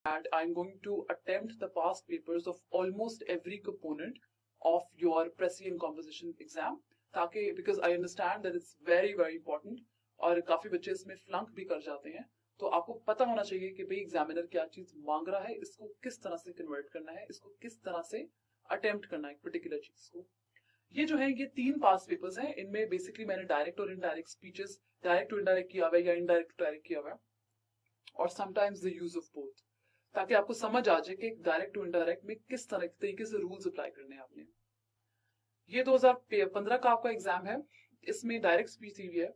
and I'm going to attempt the past papers of almost every component of your Pressy and composition exam, ताकि because I understand that it's very very important और काफी बच्चे इसमें फ्लंक भी कर जाते हैं, तो आपको पता होना चाहिए कि भाई एग्जामिनर क्या चीज मांग रहा है, इसको किस तरह से कन्वर्ट करना है, इसको किस तरह से अटेम्प्ट करना है एक पर्टिकुलर चीज को। ये जो है ये 3 पास पेपर्स हैं, इनमें बेसिकली मैंने डायरेक्ट और indirect speeches direct to indirect किया हुआ है या इनडायरेक्ट टू डायरेक्ट किया हुआ है, और sometimes the use of both, ताकि आपको समझ आ जाए कि डायरेक्ट टू इनडायरेक्ट में किस तरह तरीके से रूल्स अप्लाई करने हैं आपने। ये 2015 का आपका एग्जाम है, इसमें डायरेक्ट स्पीच दी हुई है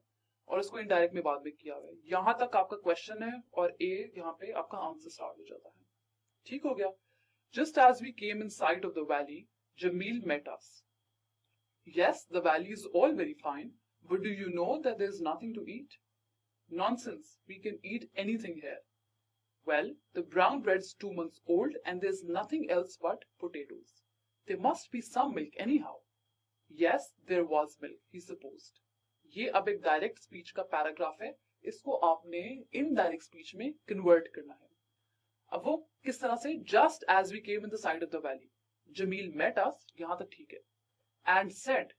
और इसको इनडायरेक्ट में बाद में किया हुआ है। यहां तक आपका क्वेश्चन है और ए यहाँ पे आपका आंसर स्टार्ट हो जाता है। ठीक हो गया। Just as we came in sight of the valley, Jamil met us. Yes, the valley is all very fine, but do you know that there is nothing to eat? Nonsense, we can eat anything here. Well, the brown bread's 2 months old and there's nothing else but potatoes. There must be some milk anyhow. Yes, there was milk, he supposed. ये अब एक direct speech का paragraph है, इसको आपने indirect speech में convert करना है। अब वो किस तरह से, just as we came in the side of the valley, Jamil met us, यहां तक ठीक है, and said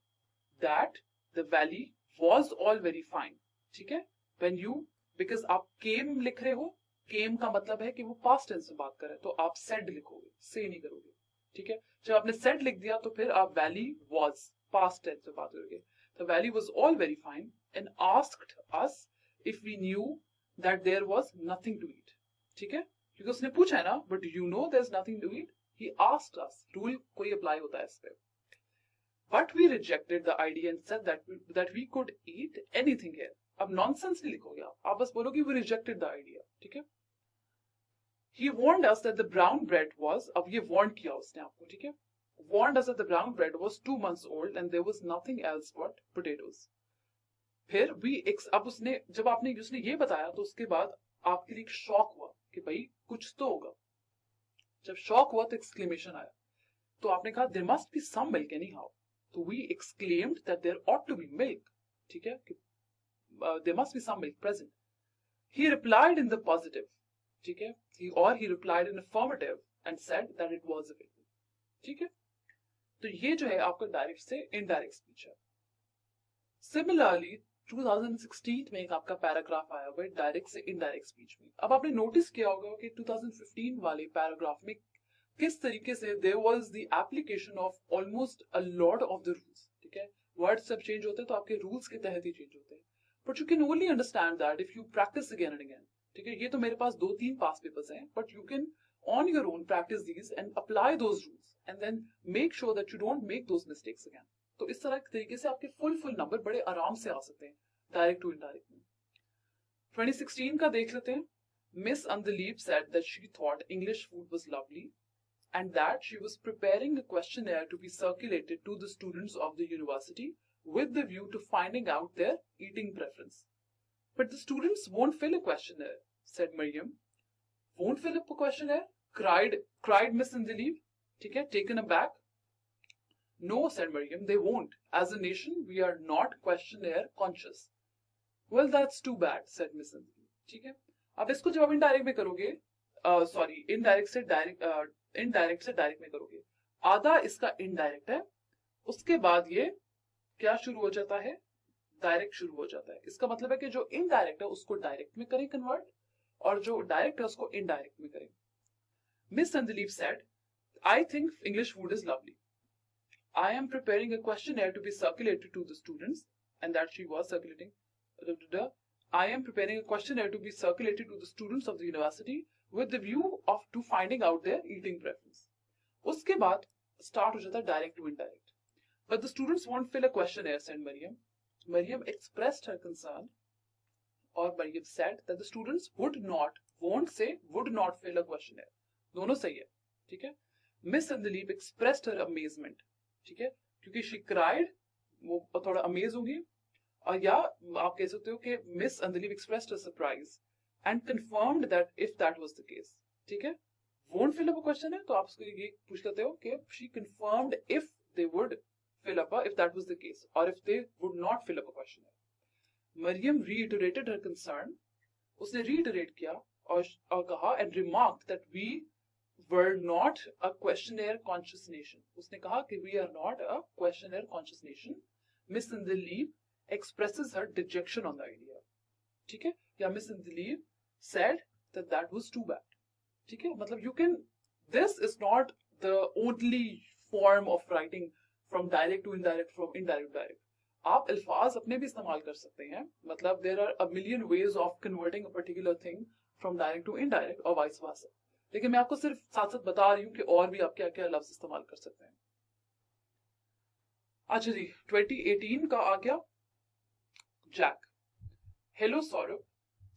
that the valley was all very fine. ठीक है, when you, because आप came लिख रहे हो, came का मतलब है कि वो past tense में बात कर रहे हैं, तो आप said लिखोगे, say नहीं करोगे। ठीक है, जब आपने said लिख दिया तो फिर आप valley was past tense में बात करोगे। The valley was all very fine and asked us if we knew that there was nothing to eat. ठीक है, क्योंकि उसने पूछा है ना, but you know there's nothing to eat, he asked us, rule कोई अप्लाई होता है इस पे। But we rejected the idea and said that we could eat anything here. अब nonsense नहीं लिखोगे आप बस बोलोगे we rejected the idea. ठीक है, he warned us that the brown bread was, अब ये warn किया उसने आपको, ठीक है, warned us that the brown bread was 2 months old and there was nothing else but potatoes. फिर अब उसने जब आपने उसने ये बताया तो उसके बाद आपके लिए शॉक हुआ कि भाई कुछ तो होगा। जब शॉक हुआ तो एक्सक्लेमेशन आया, तो आपने कहा there must be some milk anyhow. So we exclaimed that there ought to be milk. ठीक है, there must be some milk present. He replied in the positive. ठीक है, he replied in affirmative and said that it was available. ठीक है, तो ये जो है आपका डायरेक्ट से इनडायरेक्ट स्पीच है। सिमिलरली 2016 में एक आपका पैराग्राफ आया हुआ है डायरेक्ट से इनडायरेक्ट स्पीच में। अब आपने नोटिस किया होगा कि 2015 वाले पैराग्राफ में किस तरीके से there was the application of almost a lot of the rules. ठीक है, वर्ड्स सब चेंज होते हैं तो आपके रूल्स के तहत ही चेंज होते हैं, but you can only understand that if you practice again and again. ठीक है, ये तो मेरे पास 2-3 पास पेपर्स हैं, but you can on your own practice these and apply those rules and then make sure that you don't make those mistakes again. तो इस तरह के तरीके से आपके फुल नंबर बड़े आराम से आ सकते हैं डायरेक्ट टू इनडायरेक्ट में। 2016 का देख लेते हैं। Miss Andleeb said that she thought English food was lovely and that she was preparing a questionnaire to be circulated to the students of the university with the view to finding out their eating preference. But the students won't fill a questionnaire, said Maryam. Won't fill up a questionnaire? Cried Miss Andaleeb. ठीक है, taken aback. No, said Maryam, they won't. As a nation, we are not questionnaire conscious. Well, that's too bad, said Miss Andaleeb. ठीक है, अब इसको जब आप indirect में करोगे, सॉरी इनडायरेक्ट से डायरेक्ट में करोगे, आधा इसका इनडायरेक्ट है, उसके बाद ये क्या शुरू हो जाता है, डायरेक्ट शुरू हो जाता है। इसका मतलब है कि जो इनडायरेक्ट है उसको डायरेक्ट में करें कन्वर्ट, और जो डायरेक्ट है उसको इनडायरेक्ट में करें। Miss Andleeb said, I think English food is lovely. I am preparing a questionnaire to be circulated to the students and that she was circulating. I am preparing a questionnaire to be circulated to the students of the university with the view of to finding out their eating preference. उसके बाद start हो जाता है direct to indirect. But the students won't fill a questionnaire, said Maryam. Maryam expressed her concern, और Maryam said that the students won't say would not fill a questionnaire. दोनों सही है, ठीक है। Miss Andaleeb expressed her amazement, ठीक है, क्योंकि she cried, वो थोड़ा अमेज होगी, और या आप कह सकते हो कि Miss Andleeb expressed her surprise and confirmed that if that was the case. ठीक है, won't fill up a question है तो आप उसको ये पूछ सकते हो कि she confirmed if they would fill up if that was the case, और if they would not fill up a question. Maryam reiterated her concern, उसने रीइटरेट किया और कहा and remarked that we were not a questionnaire conscious nation. उसने कहा कि we are not a questionnaire conscious nation. Miss Indraleeb expresses her dejection on the idea. ठीक है, या Miss Indraleeb said that that was too bad. ठीक है, मतलब you can, this is not the only form of writing from direct to indirect, from indirect to direct. आप अल्फाज अपने भी इस्तेमाल कर सकते हैं. मतलब there are a million ways of converting a particular thing from direct to indirect और vice versa. लेकिन मैं आपको सिर्फ साथ साथ बता रही हूँ कि और भी आप क्या क्या लफ्ज इस्तेमाल कर सकते हैं. अच्छा जी, 2018 का आ गया. Jack. Hello Saurabh.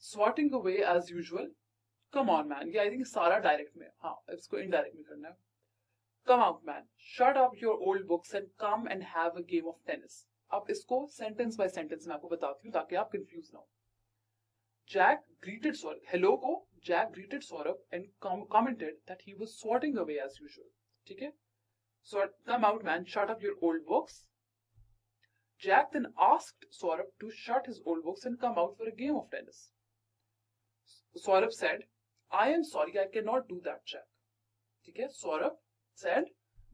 Swatting away as usual. Come on man. ये I think सारा डायरेक्ट में. हाँ, इसको इनडायरेक्ट में करना है. Come out man. Shut up your old books and come and have a game of tennis. अब इसको सेंटेंस बाय सेंटेंस में आपको बताती हूँ ताकि आप कंफ्यूज ना हो. Jack greeted Saurabh. Hello को Jack greeted Saurabh and commented that he was swatting away as usual. ठीक है? So come out man. Shut up your old books. Jack then asked Saurabh to shut his old books and come out for a game of tennis. Saurabh said, I am sorry, I cannot do that, Jack. Okay, Saurabh said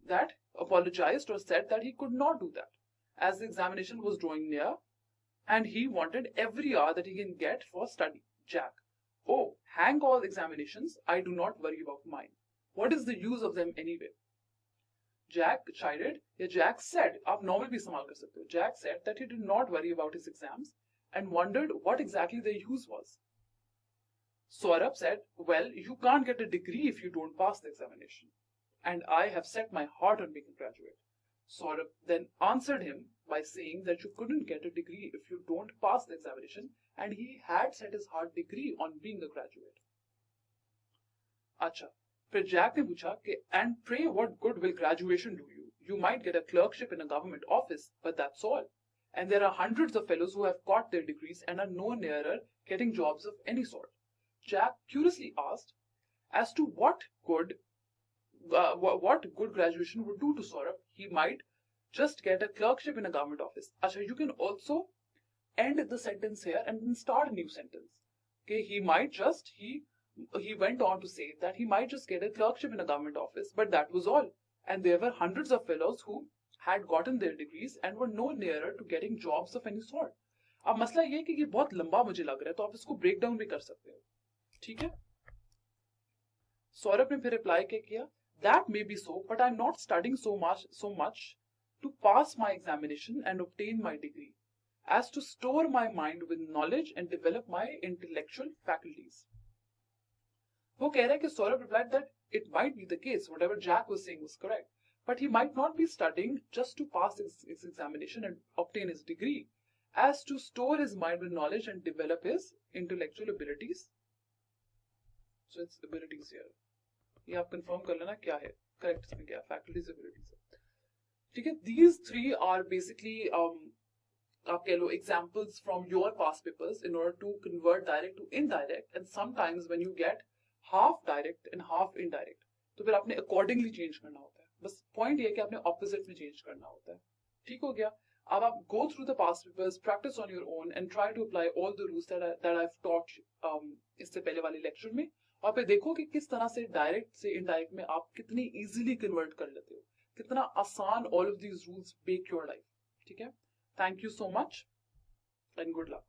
that, apologized or said that he could not do that as the examination was drawing near and he wanted every hour that he can get for study. Jack, oh, hang all examinations, I do not worry about mine. What is the use of them anyway? Jack chided, yeah, Jack said, आप normal भी इस्तेमाल कर सकते हो. Jack said that he did not worry about his exams and wondered what exactly their use was. Saurabh said, well, you can't get a degree if you don't pass the examination. And I have set my heart on being a graduate. Saurabh then answered him by saying that you couldn't get a degree if you don't pass the examination and he had set his heart degree on being a graduate. अच्छा, फिर Jack ने पूछा कि and pray what good will graduation do you? You might get a clerkship in a government office, but that's all. And there are hundreds of fellows who have got their degrees and are no nearer getting jobs of any sort. Jack curiously asked as to what good graduation would do to Saurabh. He might just get a clerkship in a government office. Achha, you can also end the sentence here and then start a new sentence. Okay, he went on to say that he might just get a clerkship in a government office, but that was all. And there were hundreds of fellows who had gotten their degrees and were no nearer to getting jobs of any sort. अब मसला ये है कि ये बहुत लंबा मुझे लग रहा है, तो आप इसको ब्रेक डाउन भी कर सकते हो. ठीक है? सौरभ ने फिर रिप्लाई क्या किया? That may be so, but I'm not studying so much to pass my examination and obtain my degree, as to store my mind with knowledge and develop my intellectual faculties. वो कह रहा है कि Saurabh replied that it might be the case, whatever Jack was saying was correct, but he might not be studying just to pass his examination and obtain his degree, as to store his mind with knowledge and develop his intellectual abilities. So it's abilities here. ये आप confirm कर लेना क्या है correct इसमें क्या faculties abilities है. ठीक है, these three are basically आप कह लो examples from your past papers in order to convert direct to indirect, and sometimes when you get half direct and half indirect तो फिर आपने accordingly change करना होता है. बस पॉइंट ये है कि आपने opposite में change करना होता है. ठीक हो गया. अब आप go through the past papers, practice on your own and try to apply all the rules that I've taught इससे पहले वाले लेक्चर में, और फिर देखो कि किस तरह से डायरेक्ट से इनडायरेक्ट में आप कितनी इजीली कन्वर्ट कर लेते हो, कितना आसान all of these rules make your life. ठीक है, thank you so much and good luck.